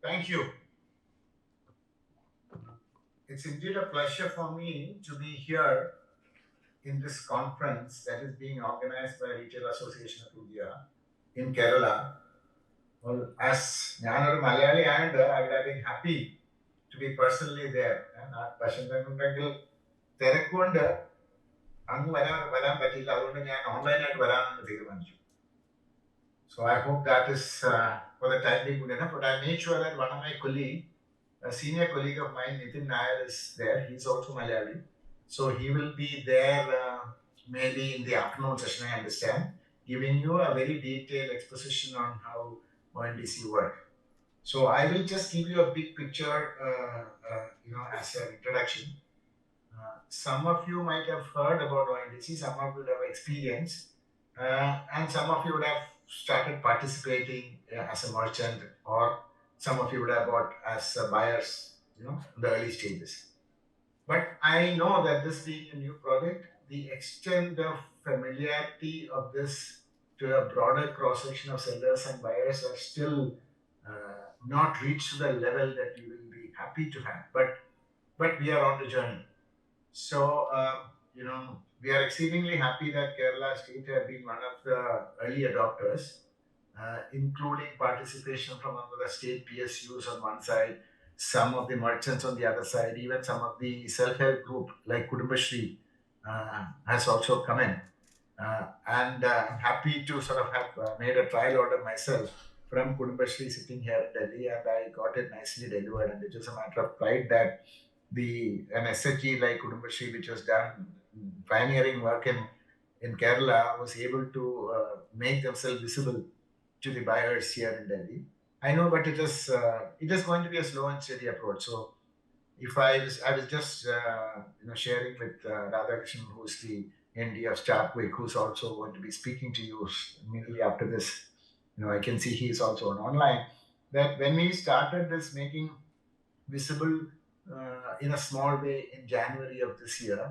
Thank you. It's indeed a pleasure for me to be here in this conference that is being organized by Retail Association of India in Kerala. Well, as ഞാനൊരു മലയാളി ആയതുകൊണ്ട് I would have been happy to be personally there. പക്ഷെ എന്തെന്നുണ്ടെങ്കിൽ തിരക്കുകൊണ്ട് അങ്ങ് വരാൻ പറ്റില്ല അതുകൊണ്ട് ഞാൻ ഓൺലൈനായിട്ട് വരാമെന്ന് തീരുമാനിച്ചു. So I hope that is for the time being good enough. But I made sure that one of my colleagues, a senior colleague of mine, Nitin Nair, is there. He's also Malayali. So he will be there maybe in the afternoon session, I understand, giving you a very detailed exposition on how ONDC work. So I will just give you a big picture, as an introduction. Some of you might have heard about ONDC, some of you would have experienced, and some of you would have started participating as a merchant, or some of you would have bought as buyers, in the early stages. But I know that this being a new project, the extent of familiarity of this to a broader cross section of sellers and buyers are still not reached to the level that you will be happy to have. But we are on the journey. So, we are exceedingly happy that Kerala State have been one of the early adopters, including participation from the state PSUs on one side, some of the merchants on the other side, even some of the self-help group like Kudumbashri has also come in. And I'm happy to sort of have made a trial order myself from Kudumbashri sitting here in Delhi, and I got it nicely delivered. And it is a matter of pride that an SHG like Kudumbashri, which was done pioneering work in Kerala, was able to make themselves visible to the buyers here in Delhi. I know, but it is going to be a slow and steady approach. So if I was just sharing with Radhakrishnan, who's the ND of Starquick, who's also going to be speaking to you immediately after this. I can see he is also on online. That when we started this making visible in a small way in January of this year.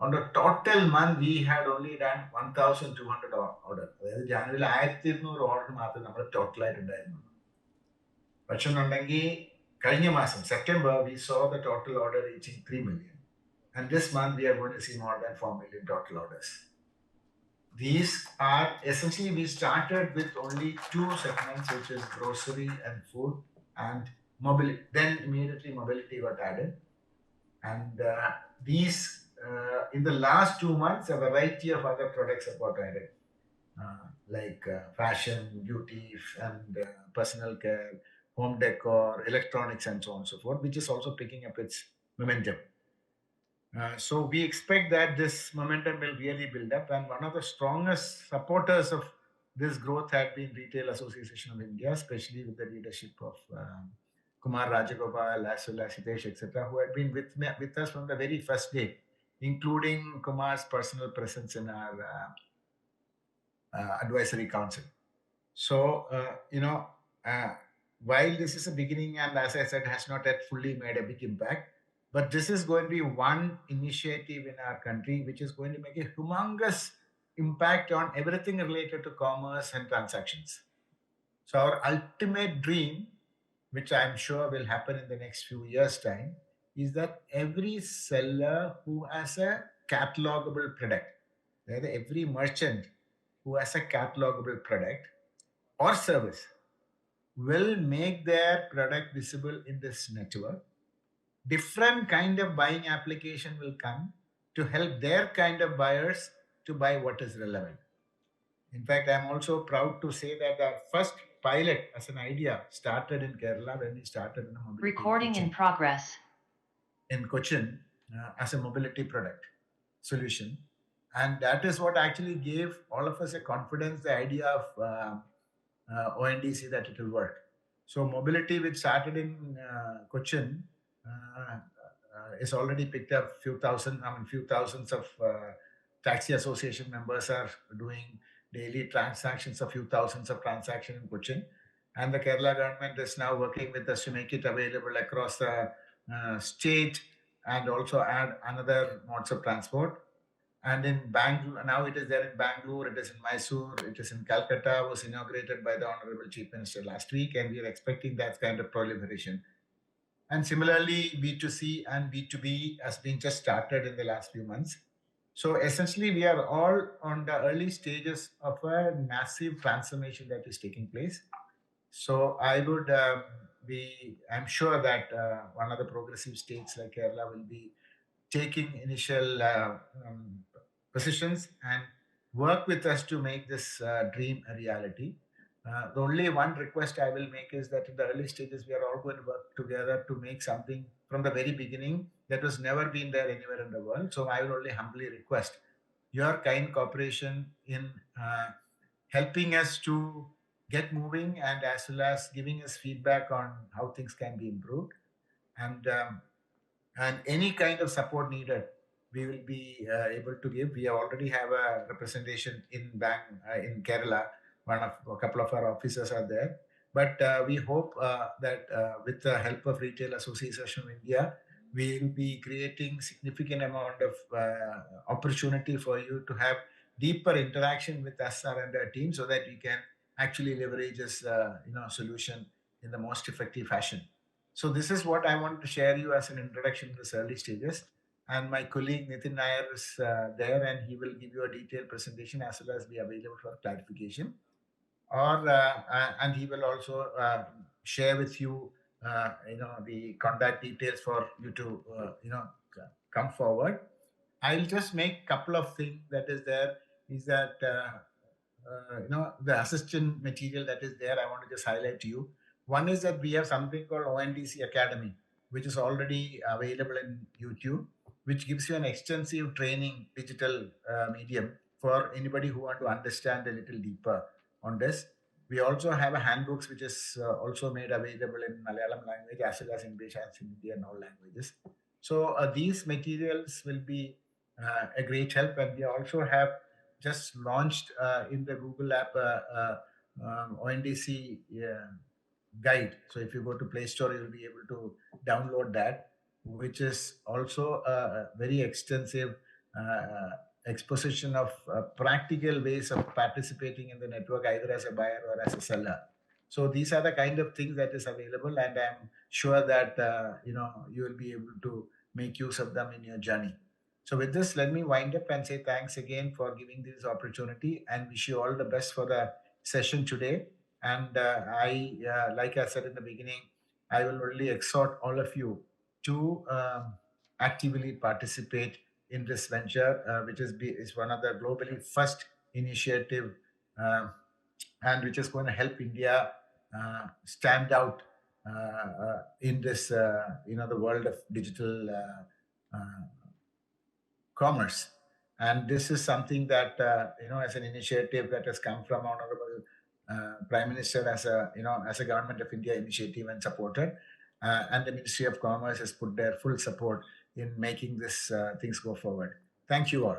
On the total month, we had only done 1,200 order. അതായത് ജാനുവരിയിൽ 1,200 order മാത്രമേ നമ്മൾ ടോട്ടലായിട്ട് ഉണ്ടായിരുന്നുള്ളൂ. പക്ഷെ എന്നുണ്ടെങ്കിൽ കഴിഞ്ഞ മാസം September we saw the total order reaching 3 million. And this month we are going to see more than 4 million total orders. These are essentially, we started with only two segments, which is grocery and food and mobility. Then immediately mobility got added. And these, in the last 2 months, a variety of other products have got added, like fashion, beauty, and personal care, home decor, electronics, and so on and so forth, which is also picking up its momentum. So we expect that this momentum will really build up, and one of the strongest supporters of this growth had been Retail Association of India, especially with the leadership of Kumar Rajagopal, as well as Hitesh, etc., who had been with us from the very first day, including Kumar's personal presence in our advisory council. So, while this is a beginning and, as I said, has not yet fully made a big impact, but this is going to be one initiative in our country which is going to make a humongous impact on everything related to commerce and transactions. So, our ultimate dream, which I'm sure will happen in the next few years' time, is that every seller who has a catalogable product, every merchant who has a catalogable product or service, will make their product visible in this network. Different kind of buying application will come to help their kind of buyers to buy what is relevant. In fact, I'm also proud to say that our first pilot as an idea started in Kerala when we started in a mobility Recording in progress. in Cochin as a mobility product solution. And that is what actually gave all of us a confidence, the idea of ONDC, that it will work. So mobility, which started in Cochin, is already picked up few thousands of taxi association members are doing daily transactions, a few thousands of transactions in Cochin. And the Kerala government is now working with us to make it available across the state and also add another modes of transport. And in Bangalore, now it is there in Bangalore, it is in Mysore, it is in Calcutta, was inaugurated by the Honorable Chief Minister last week, and we are expecting that kind of proliferation. And similarly, B2C and B2B has been just started in the last few months. So essentially, we are all on the early stages of a massive transformation that is taking place. So I would I'm sure that one of the progressive states like Kerala will be taking initial positions and work with us to make this dream a reality. The only one request I will make is that in the early stages, we are all going to work together to make something from the very beginning that was never been there anywhere in the world. So I will only humbly request your kind cooperation in helping us to get moving and as well as giving us feedback on how things can be improved. And any kind of support needed, we will be able to give. We already have a representation in Kerala. A couple of our officers are there, but we hope that with the help of Retail Association of India, we will be creating significant amount of opportunity for you to have deeper interaction with us and our team, so that we can actually leverage this solution in the most effective fashion. So this is what I want to share you as an introduction to this early stages. And my colleague Nitin Nair is there, and he will give you a detailed presentation as well as be available for clarification. And he will also share with you, the contact details for you to, come forward. I'll just make couple of things that is there. Is that the assistant material that is there, I want to just highlight to you. One is that we have something called ONDC Academy, which is already available in YouTube, which gives you an extensive training digital medium for anybody who want to understand a little deeper on this. We also have a handbooks which is also made available in Malayalam language as well as English and Hindi and all languages. So these materials will be a great help, and we also have just launched in the Google app ONDC guide. So if you go to Play Store, you'll be able to download that, which is also a very extensive exposition of practical ways of participating in the network, either as a buyer or as a seller. So these are the kind of things that is available, and I'm sure that you will be able to make use of them in your journey. So with this, let me wind up and say thanks again for giving this opportunity and wish you all the best for the session today. And like I said in the beginning, I will only exhort all of you to actively participate in this venture, which is one of the globally first initiative, and which is going to help India stand out in this, the world of digital commerce. And this is something that, as an initiative that has come from Honorable Prime Minister as a Government of India initiative and supported. And the Ministry of Commerce has put their full support in making this things go forward. Thank you all.